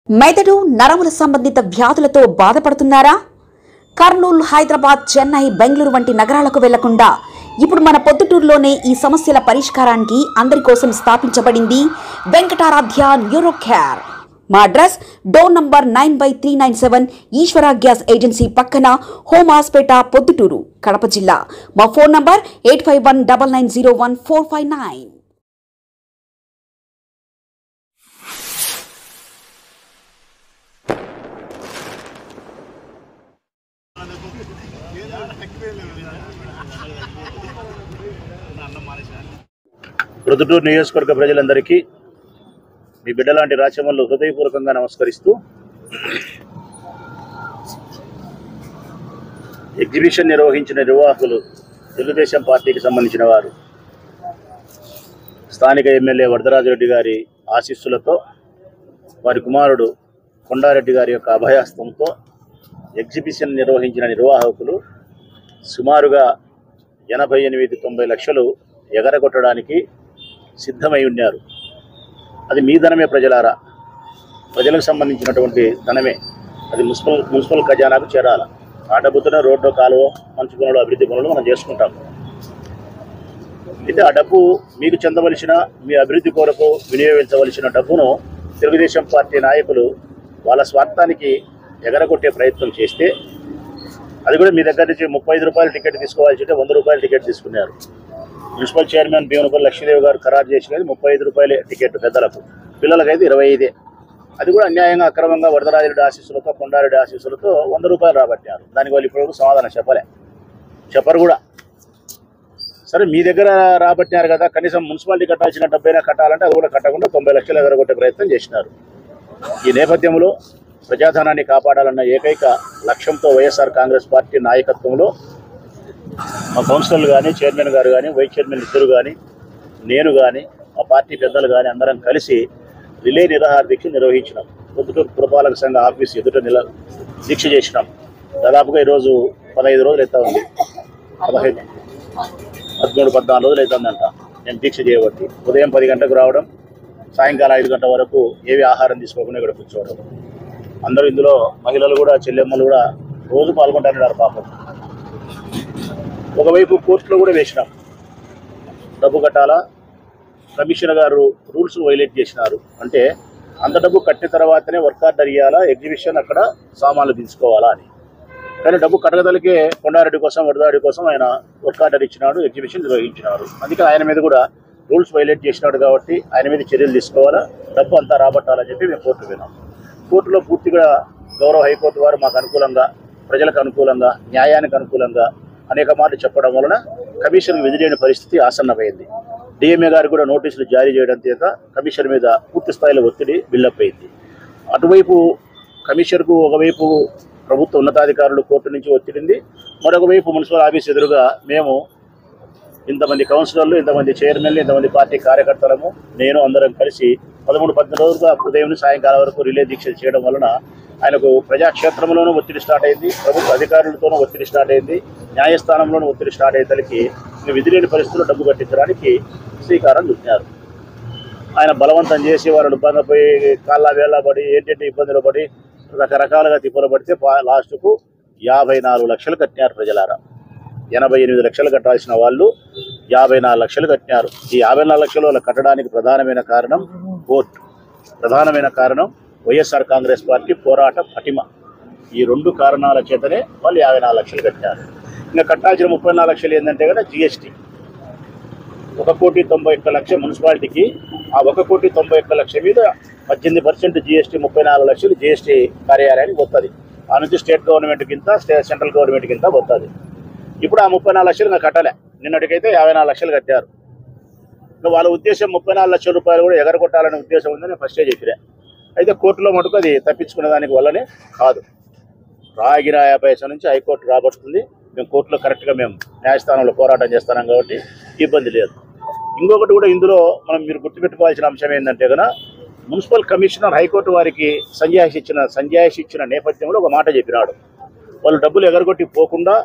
మెదడు నరముల సంబంధిత వ్యాధులతో బాధపడుతున్నారా? కర్నూలు, హైదరాబాద్, చెన్నై, బెంగళూరు వంటి నగరాలకు వెళ్లకుండా ఇప్పుడు మన పొద్దుటూరులోనే ఈ సమస్యల పరిష్కారానికి అందరి కోసం స్థాపించబడింది వెంకటారాధ్య న్యూరో కేర్. మా అడ్రస్ డోర్ నంబర్ 9/397 ఈశ్వర గ్యాస్ ఏజెన్సీ పక్కన, హోమాస్పేట, పొద్దుటూరు, కడప జిల్లా. మా ఫోన్ నంబర్ 8519901459. పొద్దుటూరు నియోజకవర్గ ప్రజలందరికీ మీ బిడ్డలాంటి రాచమల్లు హృదయపూర్వకంగా నమస్కరిస్తూ, ఎగ్జిబిషన్ నిర్వహించిన నిర్వాహకులు తెలుగుదేశం పార్టీకి సంబంధించిన వారు స్థానిక ఎమ్మెల్యే వరదరాజరెడ్డి గారి ఆశీస్సులతో, వారి కుమారుడు కొండారెడ్డి గారి యొక్క అభయాస్తంతో ఎగ్జిబిషన్ నిర్వహించిన నిర్వాహకులు సుమారుగా 88-90 లక్షలు ఎగరగొట్టడానికి సిద్ధమై ఉన్నారు. అది మీ ధనమే ప్రజలారా, ప్రజలకు సంబంధించినటువంటి ధనమే. అది మున్సిపల్ ఖజానాకు చేరాల. ఆ డబ్బుతోనే రోడ్డు, కాలువ, మంచి పనులు, అభివృద్ధి పనులు మనం చేసుకుంటాం. అయితే ఆ డబ్బు మీకు చెందవలసిన, మీ అభివృద్ధి కొరకు వినియోగించవలసిన డబ్బును తెలుగుదేశం పార్టీ నాయకులు వాళ్ళ స్వార్థానికి ఎగరగొట్టే ప్రయత్నం చేస్తే, అది కూడా మీ దగ్గర నుంచి 35 రూపాయల టికెట్ తీసుకోవాల్సి ఉంటే 100 రూపాయల టికెట్ తీసుకున్నారు. మున్సిపల్ చైర్మన్ భీమనపల్లి లక్ష్మీదేవి గారు ఖరారు చేసినది 35 రూపాయలే టికెట్ పెద్దలకు, పిల్లలకైతే 25. అది కూడా అన్యాయంగా, అక్రమంగా వరదరాజరెడ్డి ఆశీస్సులతో, కొండారెడ్డి ఆశీస్సులతో 100 రూపాయలు రాబట్టారు. దానికి వాళ్ళు ఇప్పుడు సమాధానం చెప్పరు కూడా. సరే, మీ దగ్గర రాబట్టినారు కదా, కనీసం మున్సిపాలిటీ కట్టాల్సిన డబ్బైనా కట్టాలంటే అది కూడా కట్టకుండా 90 లక్షలు ఎగరగొట్టే ప్రయత్నం చేసినారు. ఈ నేపథ్యంలో ప్రజాధనాన్ని కాపాడాలన్న ఏకైక లక్ష్యంతో వైఎస్ఆర్ కాంగ్రెస్ పార్టీ నాయకత్వంలో మా కౌన్సిలర్లు కానీ, చైర్మన్ గారు కానీ, వైస్ చైర్మన్ ఇద్దరు కానీ, నేను కానీ, మా పార్టీ పెద్దలు కానీ అందరం కలిసి రిలే నిరాహార దీక్ష నిర్వహించినాం. పొద్దుటూరు పురపాలక సంఘ ఆఫీస్ ఎదుట దీక్ష చేసినాం. దాదాపుగా ఈరోజు 15 రోజులు అవుతా ఉంది, 13-14 రోజులు అవుతుందంట నేను దీక్ష చేయబట్టి. ఉదయం 10 గంటలకు రావడం, సాయంకాలం 5 గంటల వరకు ఏవి ఆహారం తీసుకోకుండా ఇక్కడ కూర్చోవడం. అందరూ ఇందులో మహిళలు కూడా, చెల్లెమ్మలు కూడా రోజు పాల్గొంటున్నారు పాపం. ఒకవైపు కోర్టులో కూడా వేసినాం, డబ్బు కట్టాలా, కమిషనర్ గారు రూల్స్ వైలేట్ చేసినారు. అంటే అంత డబ్బు కట్టిన తర్వాతనే వర్క్ ఆర్డర్ ఇవ్వాలా, ఎగ్జిబిషన్ అక్కడ సామాన్లు తీసుకోవాలా అని. కానీ డబ్బు కట్టగదలికే కొండారెడ్డి కోసం, వరదారెడ్డి కోసం ఆయన వర్క్ ఆర్డర్ ఇచ్చినాడు, ఎగ్జిబిషన్ నిర్వహించినారు. అందుకే ఆయన మీద కూడా రూల్స్ వైలేట్ చేసినాడు కాబట్టి ఆయన మీద చర్యలు తీసుకోవాలా, డబ్బు అంతా రాబట్టాలని చెప్పి మేము కోర్టు విన్నాం. కోర్టులో పూర్తిగా గౌరవ హైకోర్టు వారు మాకు అనుకూలంగా, ప్రజలకు అనుకూలంగా, న్యాయానికి అనుకూలంగా అనేక మార్లు చెప్పడం వలన కమిషన్ విధిలేని పరిస్థితి ఆసన్నమైంది. డిఎంఏ గారు కూడా నోటీసులు జారీ చేయడం చేత కమిషన్ మీద పూర్తి స్థాయిలో ఒత్తిడి బిల్డప్ అయింది. అటువైపు కమిషన్కు ఒకవైపు ప్రభుత్వ ఉన్నతాధికారులు కోర్టు నుంచి ఒత్తిడింది, మరొక వైపు మున్సిపల్ ఆఫీస్ ఎదురుగా మేము ఇంతమంది కౌన్సిలర్లు, ఇంతమంది చైర్మన్లు, ఇంతమంది పార్టీ కార్యకర్తలము, నేను అందరం కలిసి 13-14 రోజులుగా ఉదయం నుంచి సాయంకాలం వరకు రిలే దీక్షలు చేయడం వలన ఆయనకు ప్రజాక్షేత్రంలోనూ ఒత్తిడి స్టార్ట్ అయింది, ప్రభుత్వ అధికారులతోనూ ఒత్తిడి స్టార్ట్ అయింది, న్యాయస్థానంలోనూ ఒత్తిడి స్టార్ట్ అయ్యేసరికి విధి లేని పరిస్థితుల్లో డబ్బు కట్టించడానికి శ్రీకారం చుట్టినారు. ఆయన బలవంతం చేసి వాళ్ళని ఇబ్బంది పోయి కాళ్ళ వేళ్ళ పడి ఏంటంటే ఇబ్బందులు పడి రకరకాలుగా తిప్పలు పడితే లాస్ట్కు 54 లక్షలు కట్టినారు ప్రజలారా. 88 లక్షలు కట్టాల్సిన వాళ్ళు 54 లక్షలు కట్టినారు. ఈ 54 లక్షలు వాళ్ళు కట్టడానికి ప్రధానమైన కారణం కోర్టు, ప్రధానమైన కారణం వైఎస్ఆర్ కాంగ్రెస్ పార్టీ పోరాట పటిమ. ఈ 2 కారణాల చేతనే వాళ్ళు 54 లక్షలు కట్టినారు. ఇంకా కట్టాల్సిన 34 లక్షలు ఏంటంటే కదా జిఎస్టీ. 1,91,00,000 మున్సిపాలిటీకి, ఆ 1,91,00,000 మీద 18% జిఎస్టీ, 34 లక్షలు జిఎస్టీ కార్యాలయానికి వస్తుంది. ఆ నుంచి స్టేట్ గవర్నమెంట్కి ఇంత, సెంట్రల్ గవర్నమెంట్కి ఇంత వస్తుంది. ఇప్పుడు ఆ 34 లక్షలు ఇంకా కట్టలే. నిన్నటికైతే 54 లక్షలు కట్టారు. ఇంకా వాళ్ళ ఉద్దేశం 34 లక్షల రూపాయలు కూడా ఎగరగొట్టాలనే ఉద్దేశం ఉందని ఫస్టే చెప్పినా. అయితే కోర్టులో మటుకు అది తప్పించుకునే దానికి వల్లనే కాదు. రాగిరాయ పైసా నుంచి హైకోర్టు రాబడుతుంది. మేము కోర్టులో కరెక్ట్గా మేము న్యాయస్థానంలో పోరాటం చేస్తున్నాం కాబట్టి ఇబ్బంది లేదు. ఇంకొకటి కూడా ఇందులో మీరు గుర్తుపెట్టుకోవాల్సిన అంశం ఏంటంటే కనుక, మున్సిపల్ కమిషనర్ హైకోర్టు వారికి సంజాయిషి ఇచ్చిన నేపథ్యంలో ఒక మాట చెప్పినాడు. వాళ్ళు డబ్బులు ఎగరగొట్టి పోకుండా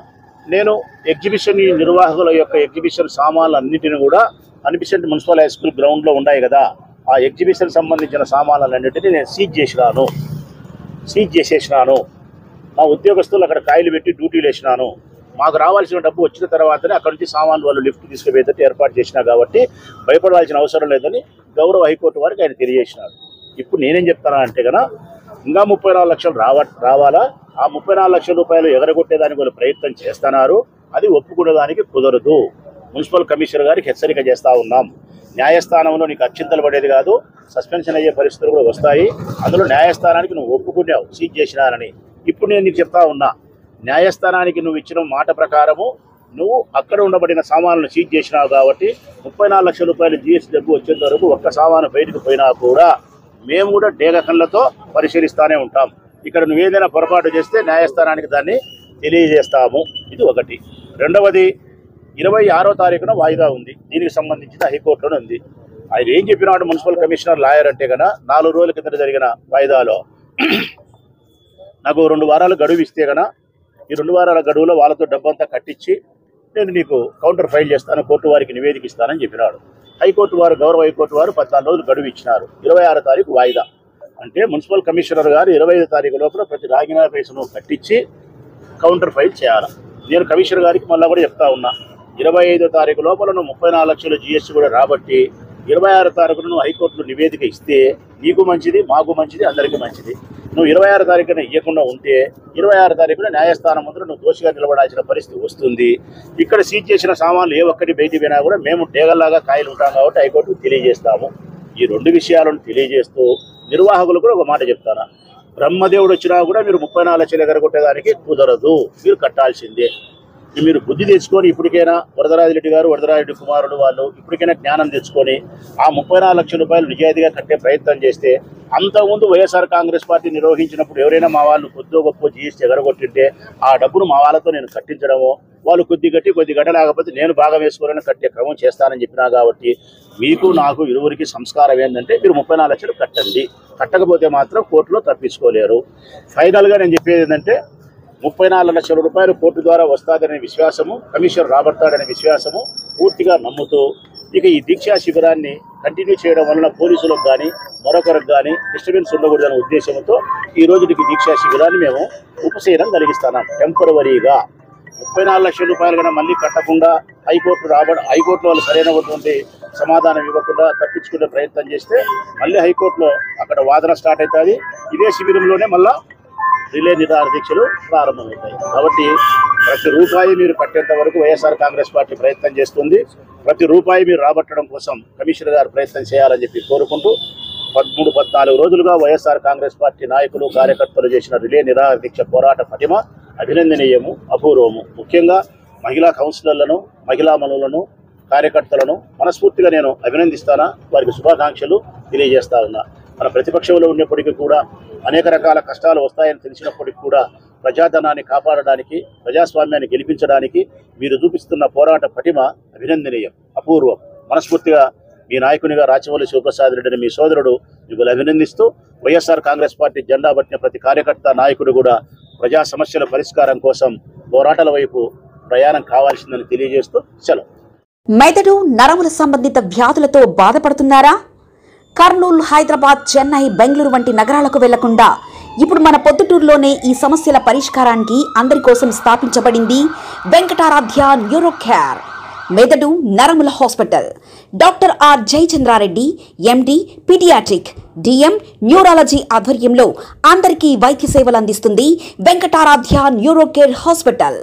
నేను ఎగ్జిబిషన్ నిర్వాహకుల యొక్క ఎగ్జిబిషన్ సామాన్లు అన్నింటినీ కూడా అనిపిసెంట్ మున్సిపల్ హై స్కూల్ గ్రౌండ్లో ఉన్నాయి కదా, ఆ ఎగ్జిబిషన్ సంబంధించిన సామాన్లన్నింటినీ నేను సీజ్ చేసినాను. సీజ్ చేసేసినాను, మా ఉద్యోగస్తులు అక్కడ కాయలు పెట్టి డ్యూటీలు వేసినాను, మాకు రావాల్సిన డబ్బు వచ్చిన తర్వాతనే అక్కడి నుంచి సామాన్లు వాళ్ళు లిఫ్ట్ తీసుకుపోయేటట్టు ఏర్పాటు చేసినా కాబట్టి భయపడాల్సిన అవసరం లేదని గౌరవ హైకోర్టు వారికి ఆయన తెలియజేసినాడు. ఇప్పుడు నేనేం చెప్తానా అంటే కనుక ఇంకా 34 లక్షలు రావాలా, ఆ 34 లక్షల రూపాయలు ఎగరగొట్టేదానికి వాళ్ళు ప్రయత్నం చేస్తున్నారు. అది ఒప్పుకునేదానికి కుదరదు. మున్సిపల్ కమిషనర్ గారికి హెచ్చరిక చేస్తూ ఉన్నాం. న్యాయస్థానంలో నీకు అత్యంతలు పడేది కాదు, సస్పెన్షన్ అయ్యే పరిస్థితులు కూడా వస్తాయి. అందులో న్యాయస్థానానికి నువ్వు ఒప్పుకున్నావు సీజ్ చేసినారని. ఇప్పుడు నేను నీకు చెప్తా ఉన్నా, న్యాయస్థానానికి నువ్వు ఇచ్చిన మాట ప్రకారము నువ్వు అక్కడ ఉండబడిన సామాన్లను సీజ్ చేసినావు కాబట్టి 34 లక్షల రూపాయలు జీఎస్టీ డబ్బు వచ్చేంత వరకు ఒక్క సామాను బయటకు పోయినా కూడా మేము కూడా డేగ కళ్ళతో పరిశీలిస్తూనే ఉంటాం. ఇక్కడ నువ్వేదైనా పొరపాటు చేస్తే న్యాయస్థానానికి దాన్ని తెలియజేస్తాము. ఇది ఒకటి. రెండవది, 26వ తారీఖున వాయిదా ఉంది. దీనికి సంబంధించిన హైకోర్టులోనే ఉంది. ఆయన ఏం చెప్పినాడు మున్సిపల్ కమిషనర్ లాయర్ అంటే కనుక 4 రోజుల కింద జరిగిన వాయిదాలో నాకు 2 వారాలు గడువు ఇస్తే కనుక ఈ 2 వారాల గడువులో వాళ్ళతో డబ్బంతా కట్టించి నేను నీకు కౌంటర్ ఫైల్ చేస్తాను, కోర్టు వారికి నివేదిక ఇస్తానని చెప్పినాడు. హైకోర్టు వారు, గౌరవ హైకోర్టు వారు 14 రోజులు గడువు ఇచ్చినారు. 26వ తారీఖు వాయిదా. అంటే మున్సిపల్ కమిషనర్ గారు 25వ తారీఖు లోపల ప్రతి రాగినా పైసను కట్టించి కౌంటర్ ఫైల్ చేయాలి. నేను కమిషనర్ గారికి మళ్ళీ కూడా చెప్తా ఉన్నా, 25వ తారీఖు లోపల నువ్వు 34 లక్షల జీఎస్టీ కూడా రాబట్టి 26వ తారీఖున నువ్వు హైకోర్టులో నివేదిక ఇస్తే నీకు మంచిది, మాకు మంచిది, అందరికీ మంచిది. నువ్వు 26వ తారీఖున ఇవ్వకుండా ఉంటే 26వ తారీఖున న్యాయస్థానం ముందు నువ్వు దోషిగా నిలబడాల్సిన పరిస్థితి వస్తుంది. ఇక్కడ సీజ్ చేసిన సామాన్లు ఏ ఒక్కటి బయటికి పోయినా కూడా మేము డేగల్లాగా కాయలు ఉంటాం కాబట్టి హైకోర్టుకు తెలియజేస్తాము. ఈ 2 విషయాలను తెలియజేస్తూ నిర్వాహకులు కూడా ఒక మాట చెప్తాను. బ్రహ్మదేవుడు వచ్చినా కూడా మీరు 34 లక్షలు ఎగరగొట్టేదానికి కుదరదు, మీరు కట్టాల్సిందే. మీరు బుద్ధి తెచ్చుకొని ఇప్పటికైనా వరదరాజిరెడ్డి గారు, వరదరాజిరెడ్డి కుమారుడు వాళ్ళు ఇప్పటికైనా జ్ఞానం తెచ్చుకొని ఆ 34 లక్షల రూపాయలు నిజాయితీగా కట్టే ప్రయత్నం చేస్తే, అంతకుముందు వైఎస్ఆర్ కాంగ్రెస్ పార్టీ నిర్వహించినప్పుడు ఎవరైనా మా వాళ్ళు కొద్దిగా గొప్ప జీఎస్టీ ఎగరగొట్టింటే ఆ డబ్బును మా వాళ్ళతో నేను కట్టించడము, వాళ్ళు కొద్ది గడ్డ లేకపోతే నేను భాగం వేసుకోవాలని కట్టే క్రమం చేస్తానని చెప్పినా కాబట్టి మీకు నాకు ఇరువురికి సంస్కారం ఏంటంటే మీరు 34 లక్షలు కట్టండి. కట్టకపోతే మాత్రం కోర్టులో తప్పించుకోలేరు. ఫైనల్గా నేను చెప్పేది ఏంటంటే 34 లక్షల రూపాయలు కోర్టు ద్వారా వస్తాదనే విశ్వాసము, కమిషనర్ రాబడతాడనే విశ్వాసము పూర్తిగా నమ్ముతూ ఇక ఈ దీక్షా శిబిరాన్ని కంటిన్యూ చేయడం వలన పోలీసులకు కానీ మరొకరికి కానీ డిస్టర్బెన్స్ ఉండకూడదనే ఉద్దేశంతో ఈ రోజుకి దీక్షా శిబిరాన్ని మేము ఉపశమనం కలిగిస్తున్నాం. టెంపరవరీగా 34 లక్షల రూపాయలు కన్నా మళ్ళీ కట్టకుండా హైకోర్టులో వాళ్ళు సరైనటువంటి సమాధానం ఇవ్వకుండా తప్పించుకునే ప్రయత్నం చేస్తే మళ్ళీ హైకోర్టులో అక్కడ వాదన స్టార్ట్ అవుతుంది. ఇదే శిబిరంలోనే మళ్ళా రిలే నిరాహార దీక్షలు ప్రారంభమవుతాయి. కాబట్టి ప్రతి రూపాయి మీరు కట్టేంత వరకు వైఎస్ఆర్ కాంగ్రెస్ పార్టీ ప్రయత్నం చేస్తుంది. ప్రతి రూపాయి మీరు రాబట్టడం కోసం కమిషనర్ గారు ప్రయత్నం చేయాలని చెప్పి కోరుకుంటూ 13-14 రోజులుగా వైఎస్ఆర్ కాంగ్రెస్ పార్టీ నాయకులు, కార్యకర్తలు చేసిన రిలే నిరాహార దీక్ష పోరాట పటిమ అభినందనీయము, అపూర్వము. ముఖ్యంగా మహిళా కౌన్సిలర్లను, మహిళా మనులను, కార్యకర్తలను మనస్ఫూర్తిగా నేను అభినందిస్తానా, వారికి శుభాకాంక్షలు తెలియజేస్తా ఉన్నా. మన ప్రతిపక్షంలో ఉన్నప్పటికీ కూడా అనేక రకాల కష్టాలు వస్తాయని తెలిసినప్పటికీ కూడా ప్రజాధనాన్ని కాపాడడానికి, ప్రజాస్వామ్యాన్ని గెలిపించడానికి మీరు చూపిస్తున్న పోరాట పటిమ అభినందనీయం, అపూర్వం. మనస్ఫూర్తిగా మీ నాయకునిగా రాచవల్లి శివప్రసాద్ రెడ్డిని మీ సోదరుడు మిమ్మల్ని అభినందిస్తూ వైఎస్ఆర్ కాంగ్రెస్ పార్టీ జెండా పట్టిన ప్రతి కార్యకర్త, నాయకుడు కూడా ప్రజా సమస్యల పరిష్కారం కోసం పోరాటాల వైపు ప్రయాణం కావాల్సిందని తెలియజేస్తూ సెలవు. మెదడు, నరముల సంబంధిత వ్యాధులతో బాధపడుతున్నారా? కర్నూలు, హైదరాబాద్, చెన్నై, బెంగళూరు వంటి నగరాలకు వెళ్లకుండా ఇప్పుడు మన పొద్దుటూరులోనే ఈ సమస్యల పరిష్కారానికి అందరి కోసం స్థాపించబడింది వెంకటారాధ్య న్యూరో కేర్ మెదడు నరముల hospital. Doctor R Jayachandra Reddy, MD, paediatric, DM, neurology ఆధ్వర్యంలో అందరికీ వైద్య సేవలు అందిస్తుంది వెంకటారాధ్య న్యూరో కేర్ హాస్పిటల్.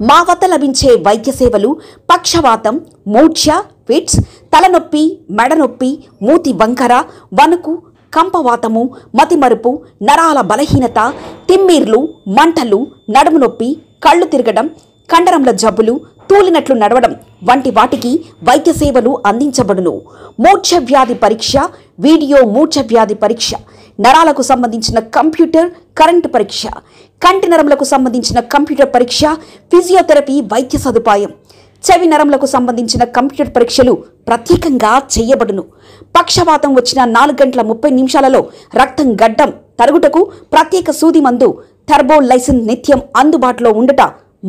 మా వద్ద లభించే వైద్య సేవలు పక్షవాతం, మూర్ఛ, ఫిట్స్, తలనొప్పి, మెడనొప్పి, మూతి వంకర, వణుకు, కంపవాతము, మతిమరుపు, నరాల బలహీనత, తిమ్మిర్లు, మంటలు, నడుము నొప్పి, కళ్ళు తిరగడం, కండరంల జబ్బులు, తూలినట్లు నడవడం వంటి వాటికి వైద్య సేవలు అందించబడును. మూర్ఛ వ్యాధి పరీక్ష, వీడియో మూర్ఛ వ్యాధి పరీక్ష, నరాలకు సంబంధించిన కంప్యూటర్ కరెంటు పరీక్ష, కంటి నరములకు సంబంధించిన కంప్యూటర్ పరీక్ష, ఫిజియోథెరపీ వైద్య సదుపాయం, చెవి నరములకు సంబంధించిన కంప్యూటర్ పరీక్షలు ప్రత్యేకంగా చేయబడును. పక్షవాతం వచ్చిన 4 గంటల 30 నిమిషాలలో రక్తం గడ్డం తరుగుటకు ప్రత్యేక సూది మందు థర్బోలైసిన్ నిత్యం అందుబాటులో ఉండుట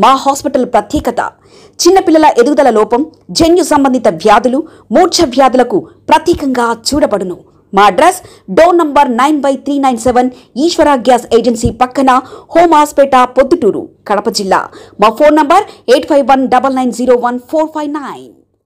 మా హాస్పిటల్ ప్రత్యేకత. చిన్నపిల్లల ఎదుగుదల లోపం, జన్యు సంబంధిత వ్యాధులు, మూర్ఛ వ్యాధులకు ప్రత్యేకంగా చూడబడును. మా అడ్రస్ డోర్ నంబర్ 9/397 ఈశ్వర గ్యాస్ ఏజెన్సీ పక్కన హోమాస్పేట, పొద్దుటూరు, కడప జిల్లా. మా ఫోన్ నంబర్ 8519901459.